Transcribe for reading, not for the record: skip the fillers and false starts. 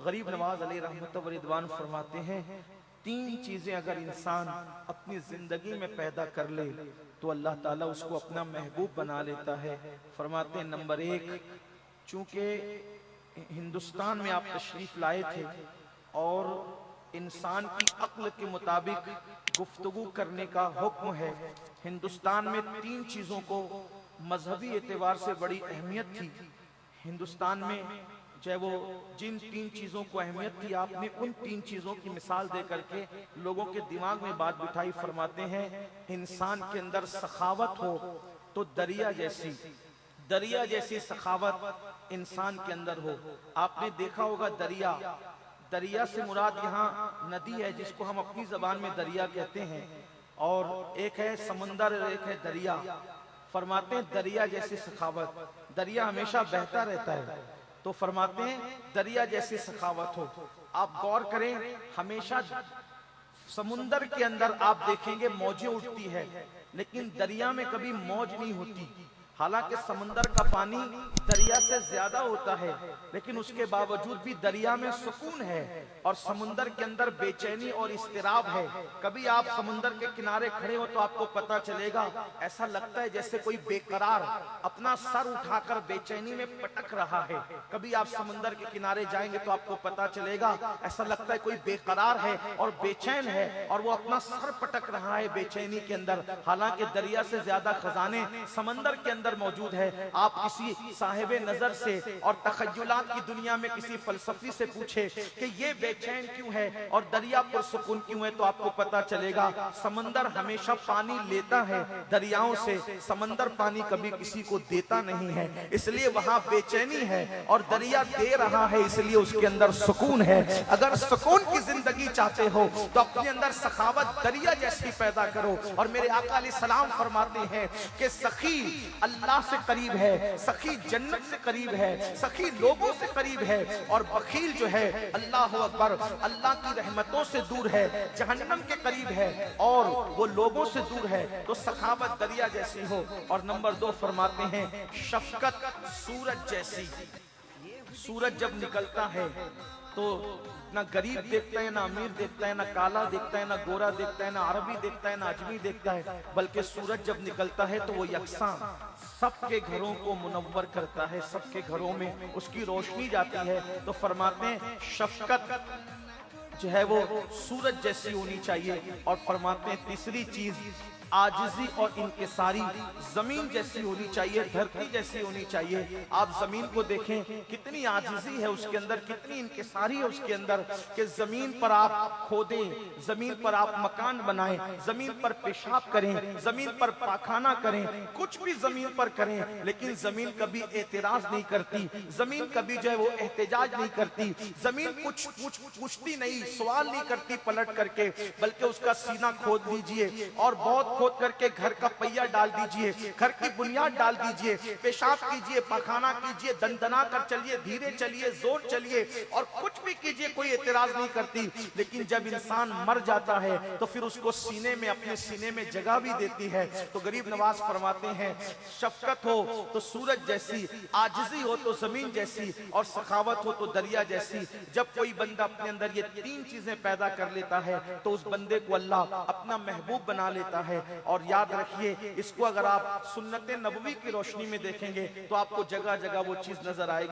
गरीब नवाज अलैहि रहमत व रिदवान फरमाते हैं, तीन चीजें अगर इंसान अपनी जिंदगी में पैदा कर ले तो अल्लाह ताला उसको अपना महबूब बना लेता है। फरमाते हैं नंबर एक, चूंकि हिंदुस्तान में आप तशरीफ लाए थे और इंसान की अक्ल के मुताबिक गुफ्तगू करने का हुक्म है। हिंदुस्तान में तीन चीजों को मजहबी एतबार से बड़ी अहमियत थी। हिंदुस्तान में चाहे वो जिन तीन चीजों को अहमियत थी, आपने उन तीन चीजों की मिसाल दे करके लोगों के दिमाग में बात बिठाई। फरमाते हैं इंसान के अंदर सखावत हो तो दरिया जैसी सखावत इंसान के अंदर हो। आपने देखा होगा दरिया से मुराद यहाँ नदी है जिसको हम अपनी जबान में दरिया कहते हैं, और एक है समंदर, एक है दरिया। फरमाते हैं दरिया जैसी सखावत, दरिया हमेशा बहता रहता है, तो फरमाते हैं दरिया जैसी सखावत हो। आप गौर करें, हमेशा समुंदर के अंदर आप देखेंगे मौजें उठती है, लेकिन दरिया में कभी मौज नहीं होती। हालांकि समंदर का पानी दरिया से ज्यादा होता है, लेकिन उसके बावजूद भी दरिया में सुकून है और समुंदर के अंदर बेचैनी और इस्तिराब है। कभी आप समुंदर के किनारे खड़े हो तो आपको पता चलेगा, ऐसा लगता है जैसे कोई बेकरार अपना सर उठाकर बेचैनी में पटक रहा है। कभी आप समुंदर के किनारे जाएंगे तो आपको पता चलेगा, ऐसा लगता है कोई बेकरार है और बेचैन है और वो अपना सर पटक रहा है बेचैनी के अंदर। हालांकि दरिया से ज्यादा खजाने समंदर के अंदर मौजूद है। आप किसी साहिबे नजर से और तखय्युलात की दुनिया में किसी फलसफी से पूछे कि ये बेचैन क्यों है और दरिया पुरसुकून क्यों है, तो आपको पता चलेगा समंदर हमेशा पानी लेता है दरियाओं से, समंदर पानी कभी किसी को देता नहीं है, इसलिए वहां बेचैनी है। और दरिया दे रहा है इसलिए उसके अंदर सुकून है। अगर सुकून की जिंदगी चाहते हो तो अपने अंदर सखावत दरिया जैसी पैदा करो। और मेरे आका अलैहिस्सलाम फरमाते हैं कि सखी अल्लाह से करीब है, सखी जन्नत से करीब है, सखी लोगों से करीब है, और बखील जो है अल्लाह अकबर अल्लाह की रहमतों से दूर है, जहन्नम के करीब है और वो लोगों से दूर है। तो सखावत दरिया जैसी हो। और नंबर दो फरमाते हैं शफकत सूरज जैसी। सूरज जब निकलता है तो ना गरीब देखता है, ना अमीर देखता है, ना काला देखता है, ना गोरा देखता है, ना अरबी देखता है, ना अजमी देखता है, बल्कि सूरज जब निकलता है तो वो यकसां सबके घरों को मुनव्वर करता है, सबके घरों में उसकी रोशनी जाती है। तो फरमाते हैं शफकत जो है वो सूरज जैसी होनी चाहिए। और फरमाते हैं तीसरी चीज आजिजी और इनकिसारी जमीन जैसी होनी चाहिए, धरती जैसी होनी चाहिए। आप जमीन को देखें, कितनी आजिजी है उसके अंदर, कितनी इनकिसारी है उसके अंदर, कि जमीन पर आप खोदें, जमीन पर आप मकान बनाएं, जमीन पर पेशाब करें, जमीन पर पाखाना करें, कुछ भी जमीन पर करें, लेकिन जमीन कभी एतराज नहीं करती, जमीन कभी जो है वो एहतजाज नहीं करती, जमीन कुछ पूछती नहीं, सवाल नहीं करती पलट करके, बल्कि उसका सीना खोद लीजिए और बहुत खोद करके घर का पहिया डाल दीजिए, घर की बुनियाद डाल दीजिए, पेशाब कीजिए, पखाना कीजिए, दंदना कर चलिए, धीरे चलिए, जोर चलिए और कुछ भी कीजिए, कोई एतराज नहीं करती। लेकिन जब इंसान मर जाता है तो फिर उसको सीने में, अपने सीने में जगह भी देती है। तो गरीब नवाज फरमाते हैं शफकत हो तो सूरज जैसी, आजिजी हो तो जमीन जैसी, और सखावत हो तो दरिया जैसी। जब कोई बंदा अपने अंदर ये तीन चीजें पैदा कर लेता है तो उस बंदे को अल्लाह अपना महबूब बना लेता है। और याद रखिए, इसको अगर आप सुन्नत नबवी की रोशनी में देखेंगे तो आपको जगह जगह वो चीज नजर आएगी।